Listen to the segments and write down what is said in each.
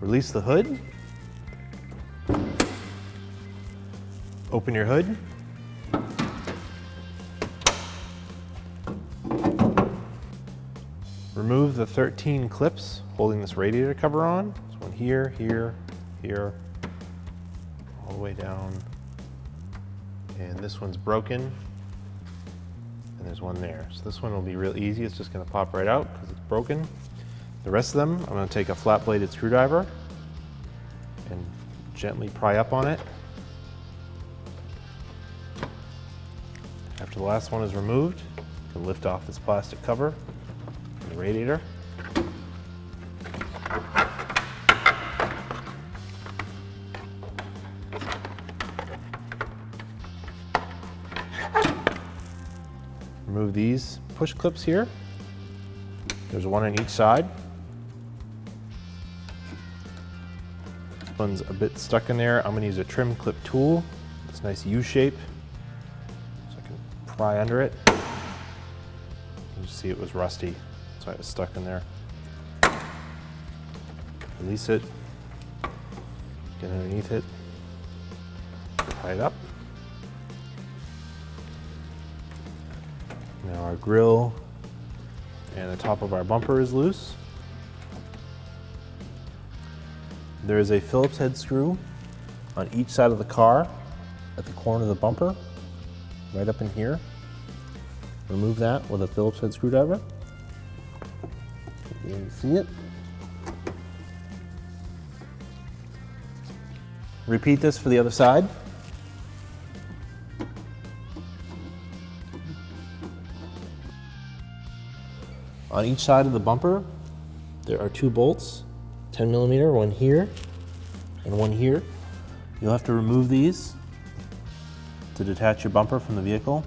Release the hood. Open your hood. Remove the 13 clips holding this radiator cover on. There's one here, here, here, all the way down. And this one's broken. And there's one there. So this one will be real easy. It's just gonna pop right out because it's broken. The rest of them, I'm gonna take a flat bladed screwdriver and gently pry up on it. After the last one is removed, you can lift off this plastic cover from the radiator. Remove these push clips here. There's one on each side. This one's a bit stuck in there. I'm gonna use a trim clip tool. It's a nice U shape. So I can pry under it. You see it was rusty, so it was stuck in there. Release it, get underneath it, tie it up. Now our grill and the top of our bumper is loose. There is a Phillips head screw on each side of the car at the corner of the bumper, right up in here. Remove that with a Phillips head screwdriver. You can see it. Repeat this for the other side. On each side of the bumper, there are two bolts, 10 millimeter, one here and one here. You'll have to remove these to detach your bumper from the vehicle.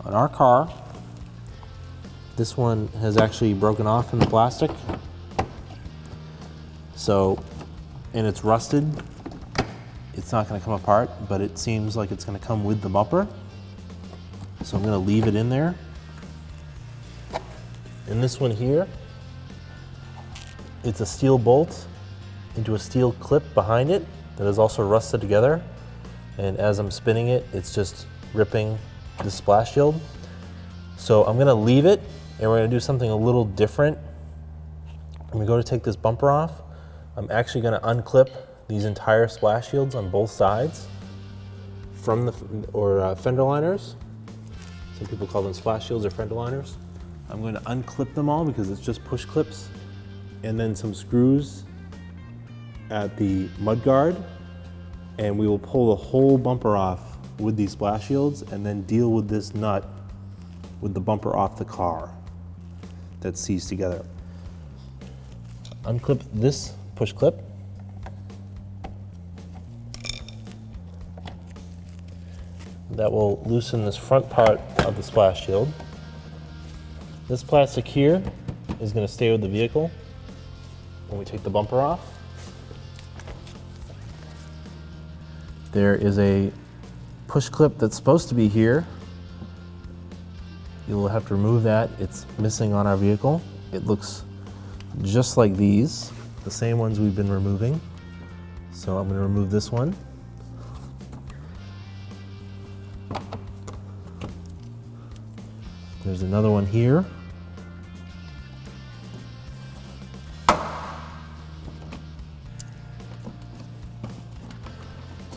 On our car, this one has actually broken off in the plastic. So, and it's rusted. It's not gonna come apart, but it seems like it's gonna come with the bumper. So I'm gonna leave it in there. And this one here, it's a steel bolt into a steel clip behind it that is also rusted together. And as I'm spinning it, it's just ripping the splash shield. So I'm gonna leave it and we're gonna do something a little different. When we go to take this bumper off, I'm actually gonna unclip these entire splash shields on both sides from the, fender liners. Some people call them splash shields or fender liners. I'm going to unclip them all because it's just push clips, and then some screws at the mudguard, and we will pull the whole bumper off with these splash shields and then deal with this nut with the bumper off the car that's seized together. Unclip this push clip. That will loosen this front part of the splash shield. This plastic here is going to stay with the vehicle when we take the bumper off. There is a push clip that's supposed to be here. You'll have to remove that. It's missing on our vehicle. It looks just like these, the same ones we've been removing. So I'm going to remove this one. There's another one here.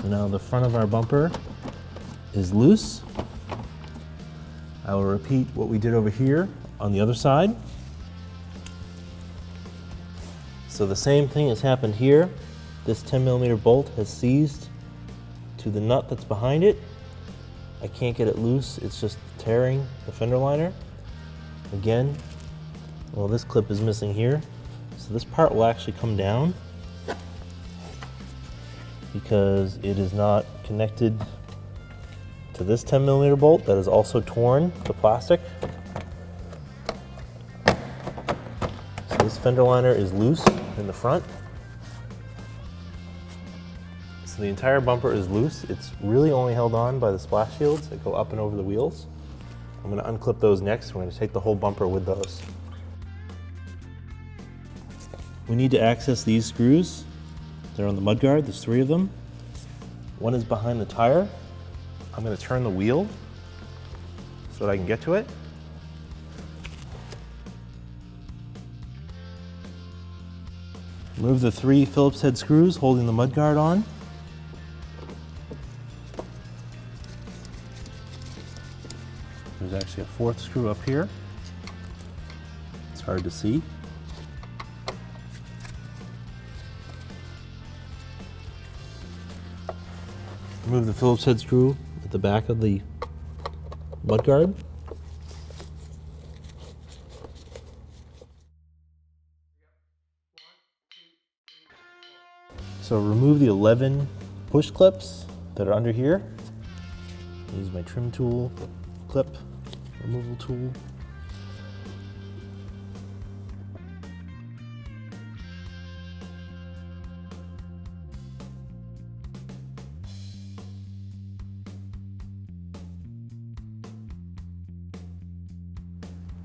So now the front of our bumper is loose. I will repeat what we did over here on the other side. So the same thing has happened here. This 10 millimeter bolt has seized to the nut that's behind it. I can't get it loose, it's just tearing the fender liner. Again, well, this clip is missing here. So this part will actually come down because it is not connected to this 10 millimeter bolt that is also torn, the plastic. So this fender liner is loose in the front. So the entire bumper is loose. It's really only held on by the splash shields that go up and over the wheels. I'm going to unclip those next. We're going to take the whole bumper with those. We need to access these screws. They're on the mudguard, there's 3 of them. One is behind the tire. I'm going to turn the wheel so that I can get to it. Move the 3 Phillips head screws holding the mudguard on. There's actually a 4th screw up here. It's hard to see. Remove the Phillips head screw at the back of the mudguard. So remove the 11 push clips that are under here. Use my trim tool, clip removal tool.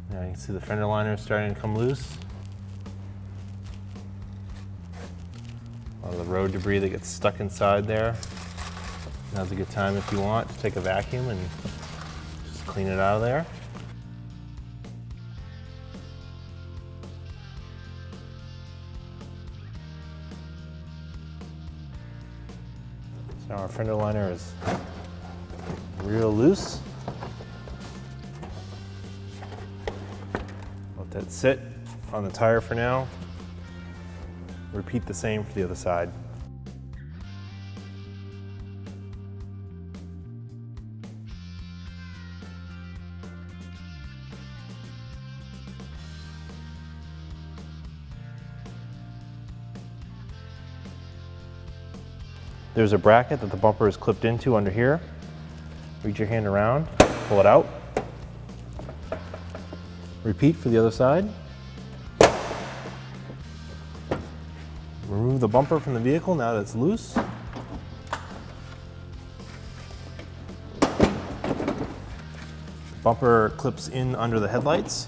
Now you can see the fender liner starting to come loose. All the road debris that gets stuck inside there. Now's a good time if you want to take a vacuum and just clean it out of there. So our fender liner is real loose. Let that sit on the tire for now. Repeat the same for the other side. There's a bracket that the bumper is clipped into under here. Reach your hand around, pull it out. Repeat for the other side. Remove the bumper from the vehicle now that it's loose. Bumper clips in under the headlights.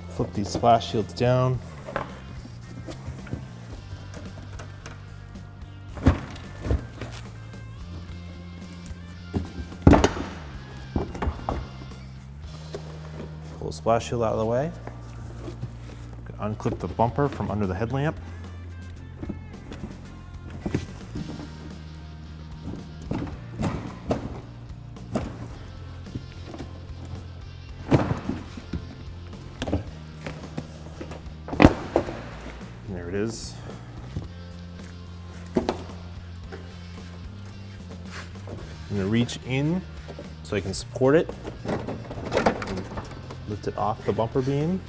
Flip these splash shields down. Pull the splash shield out of the way. Unclip the bumper from under the headlamp. And there it is. I'm going to reach in so I can support it and lift it off the bumper beam.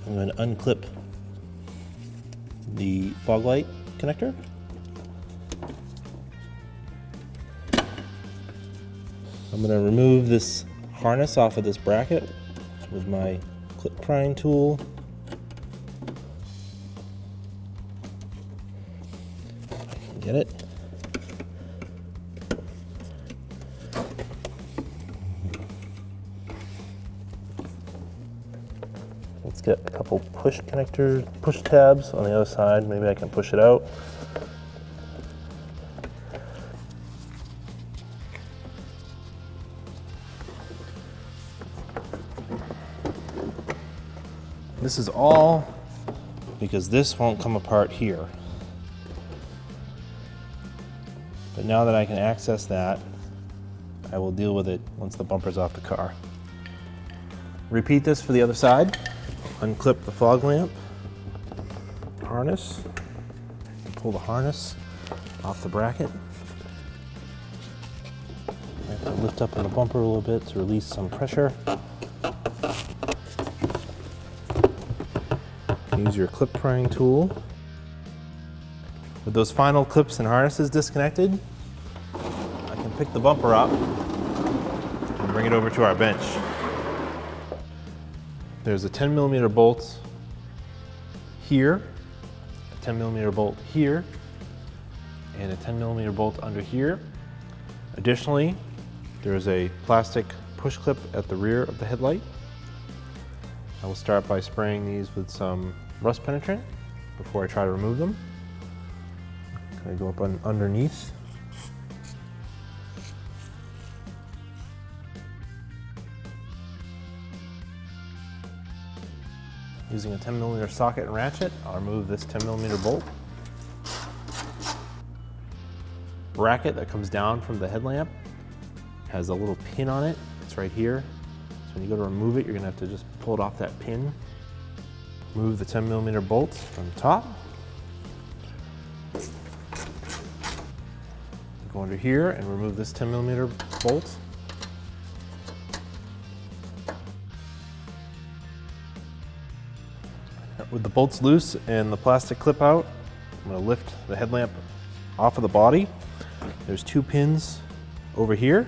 I'm going to unclip the fog light connector. I'm going to remove this harness off of this bracket with my clip prying tool. If I can get it. Let's get a couple push connectors, push tabs on the other side. Maybe I can push it out. This is all because this won't come apart here. But now that I can access that, I will deal with it once the bumper's off the car. Repeat this for the other side. Unclip the fog lamp harness, and pull the harness off the bracket. I have to lift up on the bumper a little bit to release some pressure. Use your clip prying tool. With those final clips and harnesses disconnected, I can pick the bumper up and bring it over to our bench. There's a 10mm bolt here, a 10mm bolt here, and a 10mm bolt under here. Additionally, there's a plastic push clip at the rear of the headlight. I will start by spraying these with some rust penetrant before I try to remove them. I go up underneath. Using a 10mm socket and ratchet, I'll remove this 10mm bolt. Bracket that comes down from the headlamp has a little pin on it. It's right here. So when you go to remove it, you're gonna have to just pull it off that pin. Move the 10mm bolt from the top. Go under here and remove this 10mm bolt. With the bolts loose and the plastic clip out, I'm going to lift the headlamp off of the body. There's 2 pins over here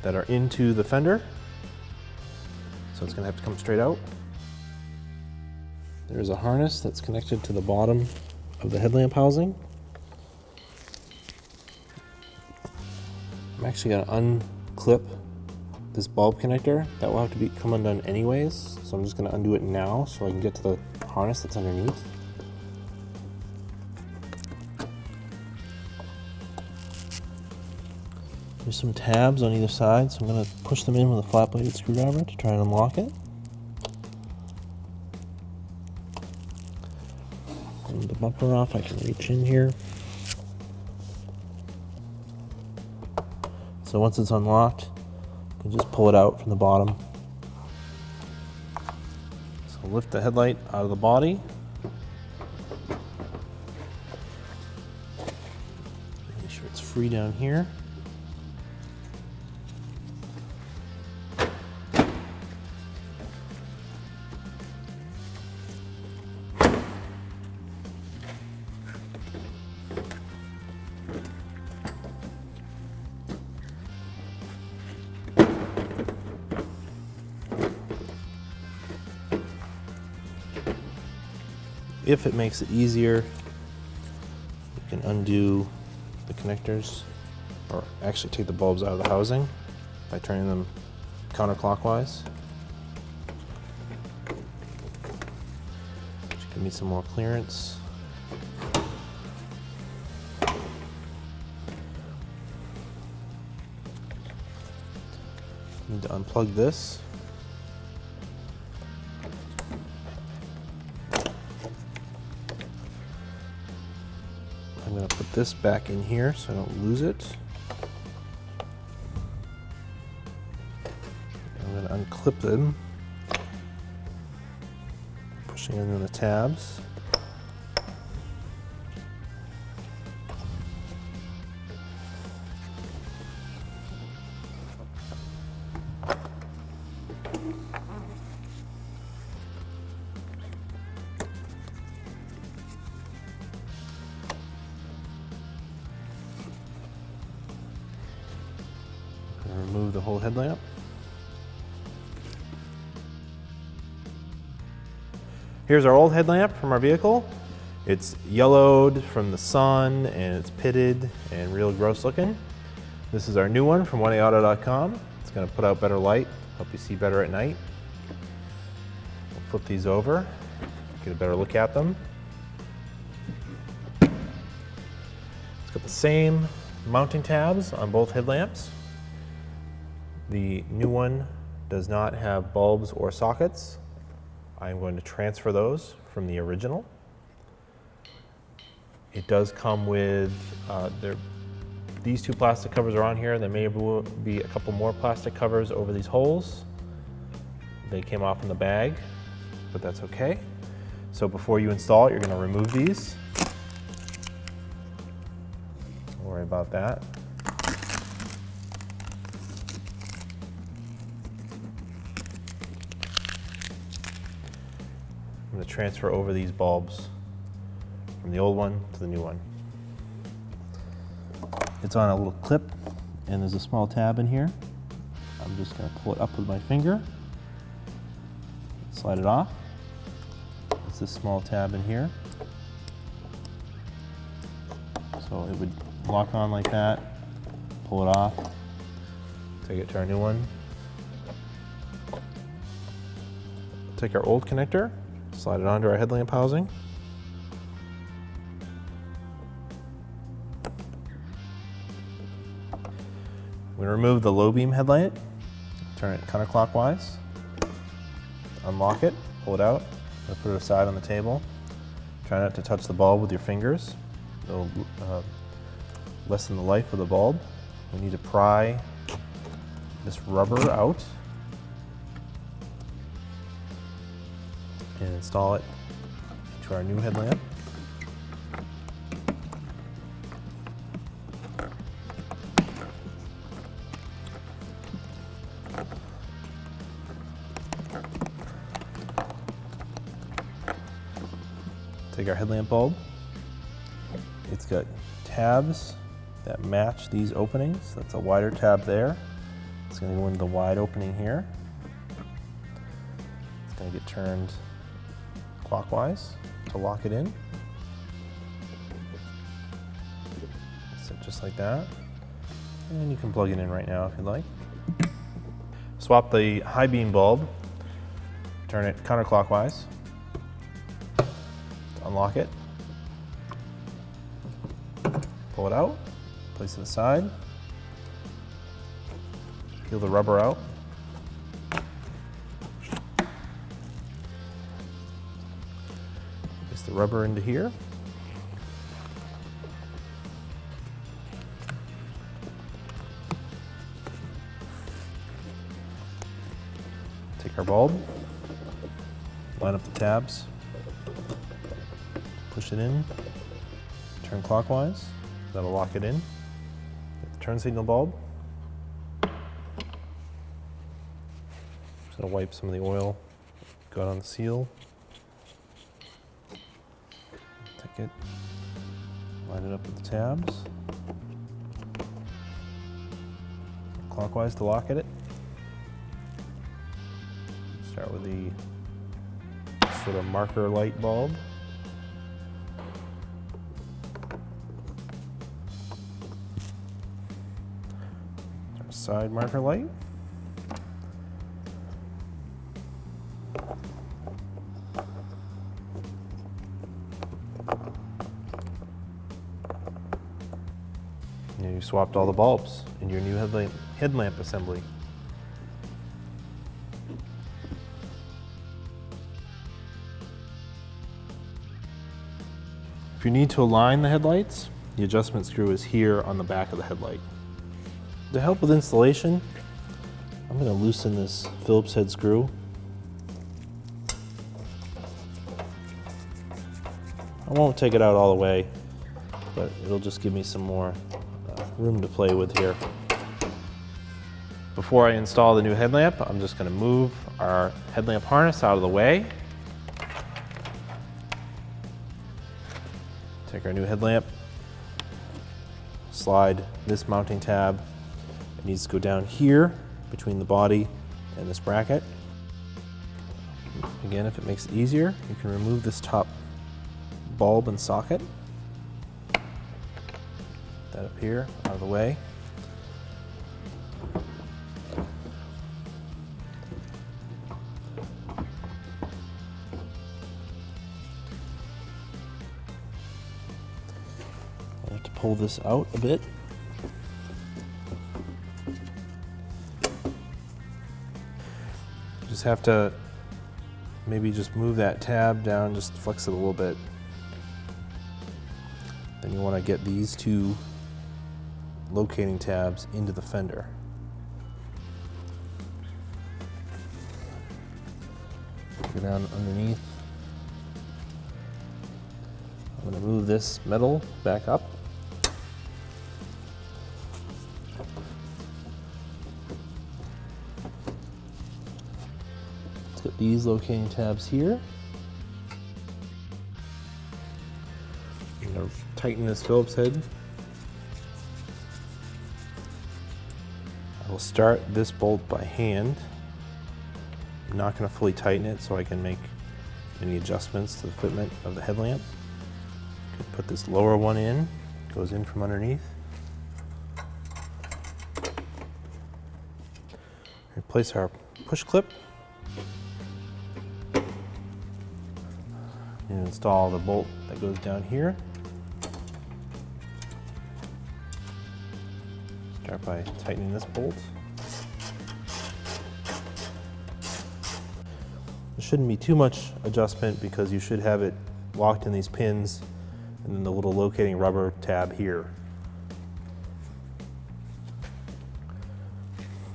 that are into the fender, so it's going to have to come straight out. There's a harness that's connected to the bottom of the headlamp housing. I'm actually going to unclip this bulb connector. That will have to come undone anyways, so I'm just going to undo it now so I can get to the harness that's underneath. There's some tabs on either side, so I'm going to push them in with a flat bladed screwdriver to try and unlock it. Move the bumper off, I can reach in here. So once it's unlocked, you can just pull it out from the bottom. So lift the headlight out of the body. Make sure it's free down here. If it makes it easier, you can undo the connectors, or actually take the bulbs out of the housing by turning them counterclockwise. Which give me some more clearance. Need to unplug this. I'm going to put this back in here so I don't lose it. I'm going to unclip them, pushing in the tabs. Remove the whole headlamp. Here's our old headlamp from our vehicle. It's yellowed from the sun and it's pitted and real gross looking. This is our new one from 1aauto.com. It's going to put out better light, help you see better at night. We'll flip these over, get a better look at them. It's got the same mounting tabs on both headlamps. The new one does not have bulbs or sockets. I'm going to transfer those from the original. It does come with, these 2 plastic covers are on here. There may be a couple more plastic covers over these holes. They came off in the bag, but that's okay. So before you install it, you're going to remove these. Don't worry about that. I'm going to transfer over these bulbs from the old one to the new one. It's on a little clip, and there's a small tab in here. I'm just going to pull it up with my finger, slide it off. It's this small tab in here. So it would lock on like that, pull it off, take it to our new one. Take our old connector, slide it onto our headlamp housing. We remove the low beam headlight, turn it counterclockwise, unlock it, pull it out, and put it aside on the table. Try not to touch the bulb with your fingers. It'll lessen the life of the bulb. We need to pry this rubber out and install it to our new headlamp. Take our headlamp bulb. It's got tabs that match these openings. That's a wider tab there. It's going to go into the wide opening here. It's going to get turned clockwise to lock it in. So just like that. And you can plug it in right now if you'd like. Swap the high beam bulb, turn it counterclockwise. Unlock it, pull it out, place it aside, peel the rubber out, place the rubber into here, take our bulb, line up the tabs, push it in, turn clockwise, that'll lock it in. Get the turn signal bulb. Just gonna wipe some of the oil, go out on the seal. Take it, line it up with the tabs. Clockwise to lock it. Start with the sort of marker light bulb. Side marker light. And you swapped all the bulbs in your new headlamp assembly. If you need to align the headlights, the adjustment screw is here on the back of the headlight. To help with installation, I'm going to loosen this Phillips head screw. I won't take it out all the way, but it'll just give me some more room to play with here. Before I install the new headlamp, I'm just going to move our headlamp harness out of the way. Take our new headlamp, slide this mounting tab. It needs to go down here between the body and this bracket. Again, if it makes it easier, you can remove this top bulb and socket. That up here, out of the way. I have to pull this out a bit. Just have to maybe just move that tab down, just flex it a little bit. Then you want to get these two locating tabs into the fender. Go down underneath. I'm going to move this metal back up. Let's get these locating tabs here. tighten this Phillips head. I will start this bolt by hand. I'm not going to fully tighten it so I can make any adjustments to the fitment of the headlamp. Put this lower one in, goes in from underneath. Replace our push clip. And install the bolt that goes down here. Start by tightening this bolt. There shouldn't be too much adjustment because you should have it locked in these pins and then the little locating rubber tab here.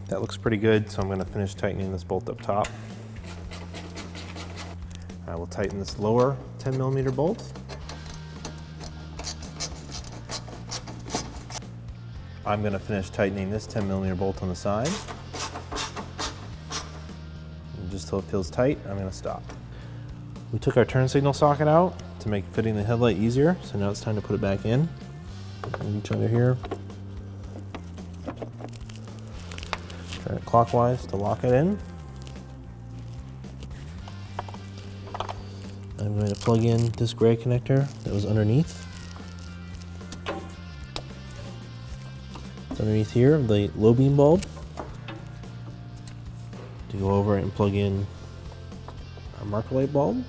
That looks pretty good, so I'm going to finish tightening this bolt up top. I will tighten this lower 10mm bolt. I'm going to finish tightening this 10mm bolt on the side. And just till it feels tight, I'm going to stop. We took our turn signal socket out to make fitting the headlight easier, so now it's time to put it back in. Reach under here. Turn it clockwise to lock it in. I'm going to plug in this gray connector that was underneath. It's underneath here, the low beam bulb. To go over and plug in our marker light bulb.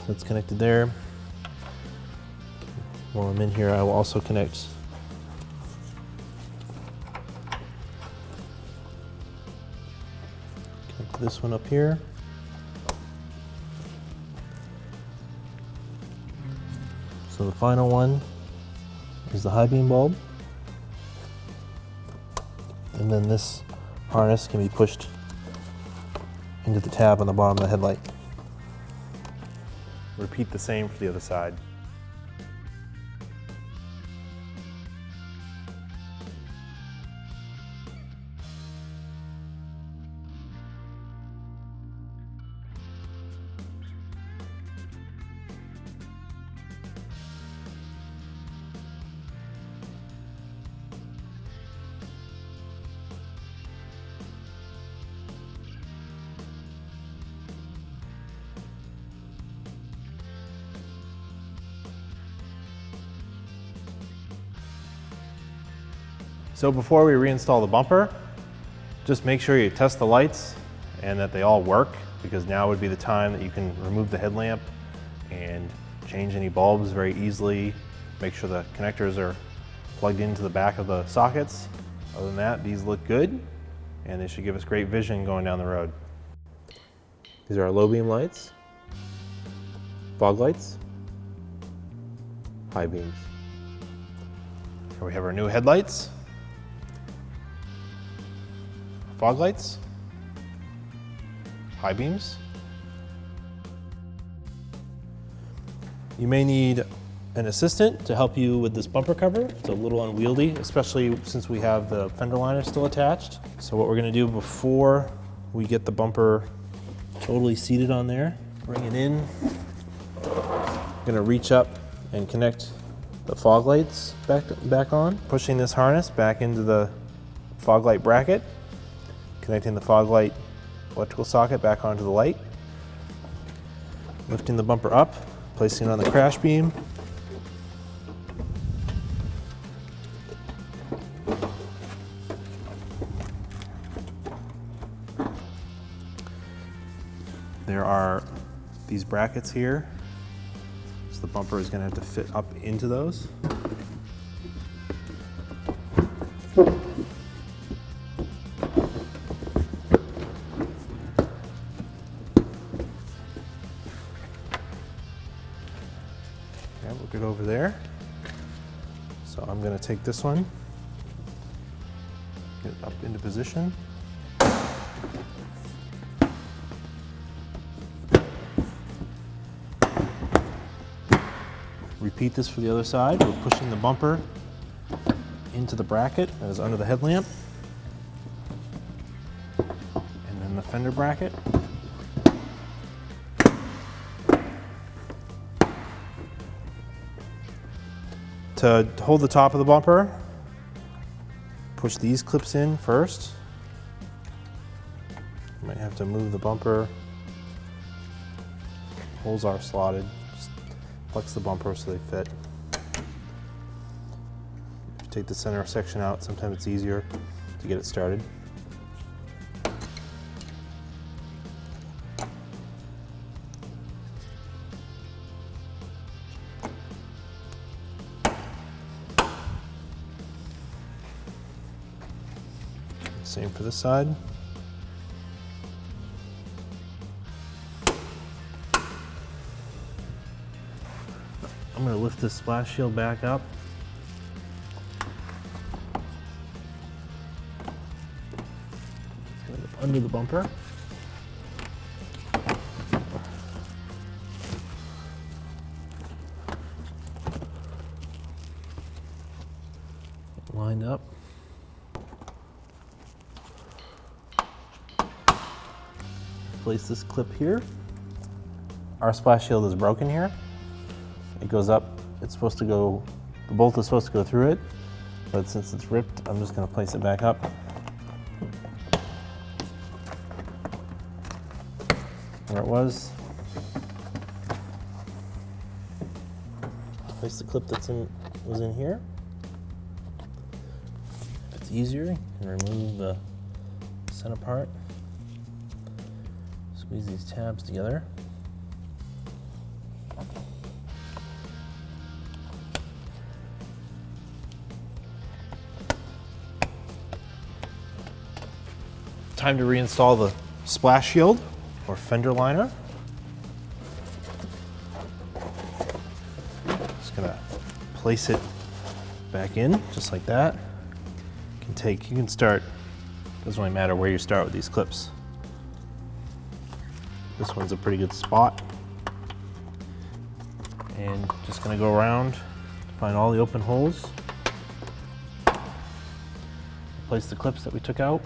So it's connected there. While I'm in here, I will also connect this one up here. So the final one is the high beam bulb. And then this harness can be pushed into the tab on the bottom of the headlight. Repeat the same for the other side. So before we reinstall the bumper, just make sure you test the lights and that they all work, because now would be the time that you can remove the headlamp and change any bulbs very easily. Make sure the connectors are plugged into the back of the sockets. Other than that, these look good and they should give us great vision going down the road. These are our low beam lights, fog lights, high beams. Here we have our new headlights, fog lights, high beams. You may need an assistant to help you with this bumper cover. It's a little unwieldy, especially since we have the fender liner still attached. So what we're gonna do before we get the bumper totally seated on there, bring it in. I'm gonna reach up and connect the fog lights back on, pushing this harness back into the fog light bracket, connecting the fog light electrical socket back onto the light, lifting the bumper up, placing it on the crash beam, there are these brackets here, so the bumper is going to have to fit up into those. Good over there. So I'm going to take this one, get it up into position. Repeat this for the other side. We're pushing the bumper into the bracket that is under the headlamp, and then the fender bracket. To hold the top of the bumper, push these clips in first. You might have to move the bumper. Holes are slotted. Just flex the bumper so they fit. If you take the center section out, sometimes it's easier to get it started. Same for this side. I'm going to lift this splash shield back up. It's going to go under the bumper. Lined up. Place this clip here. Our splash shield is broken here. It goes up, it's supposed to go, the bolt is supposed to go through it, but since it's ripped, I'm just going to place it back up. Where it was. Place the clip was in here. If it's easier, you can remove the center part. Squeeze these tabs together. Time to reinstall the splash shield or fender liner. Just gonna place it back in just like that. You can start, doesn't really matter where you start with these clips. This one's a pretty good spot. And just gonna go around, find all the open holes. Place the clips that we took out.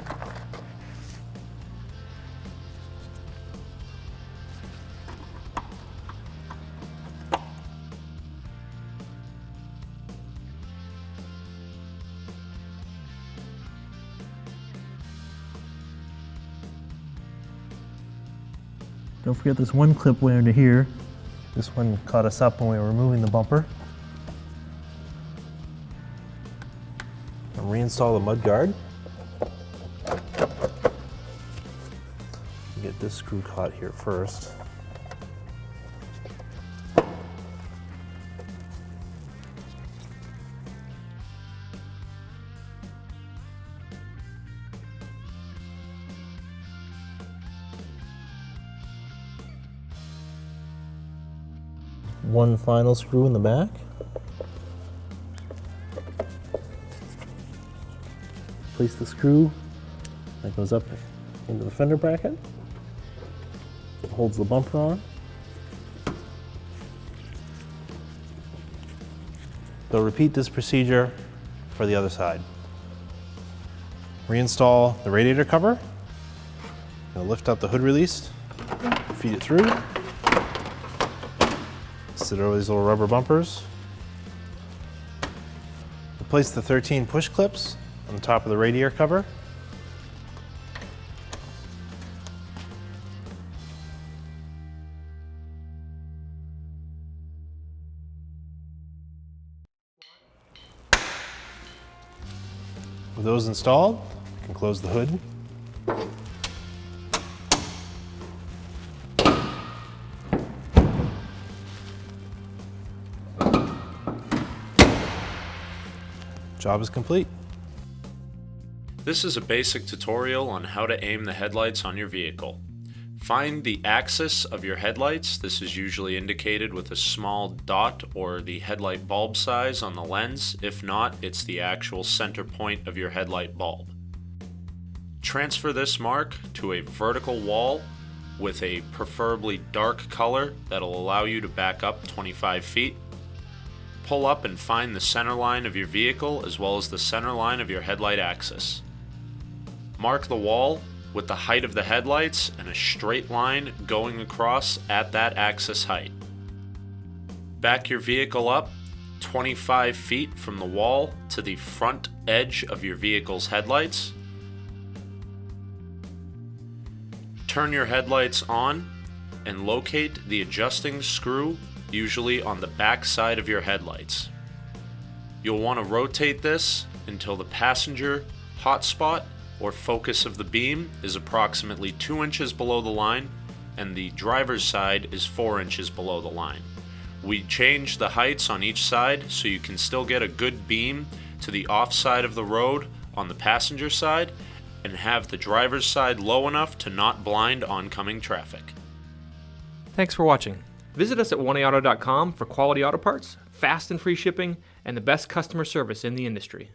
Don't forget this one clip went into here. This one caught us up when we were removing the bumper. And reinstall the mudguard. Get this screw caught here first. One final screw in the back. Place the screw that goes up into the fender bracket. It holds the bumper on. So repeat this procedure for the other side. Reinstall the radiator cover. Gonna lift up the hood release, feed it through. Sit over these little rubber bumpers. Replace the 13 push clips on the top of the radiator cover. With those installed, you can close the hood. Job is complete. This is a basic tutorial on how to aim the headlights on your vehicle. Find the axis of your headlights. This is usually indicated with a small dot or the headlight bulb size on the lens. If not, it's the actual center point of your headlight bulb. Transfer this mark to a vertical wall with a preferably dark color that'll allow you to back up 25 feet. Pull up and find the center line of your vehicle as well as the center line of your headlight axis. Mark the wall with the height of the headlights and a straight line going across at that axis height. Back your vehicle up 25 feet from the wall to the front edge of your vehicle's headlights. Turn your headlights on and locate the adjusting screw, usually on the back side of your headlights. You'll want to rotate this until the passenger hotspot or focus of the beam is approximately 2 inches below the line and the driver's side is 4 inches below the line. We change the heights on each side so you can still get a good beam to the off side of the road on the passenger side and have the driver's side low enough to not blind oncoming traffic. Thanks for watching. Visit us at 1AAuto.com for quality auto parts, fast and free shipping, and the best customer service in the industry.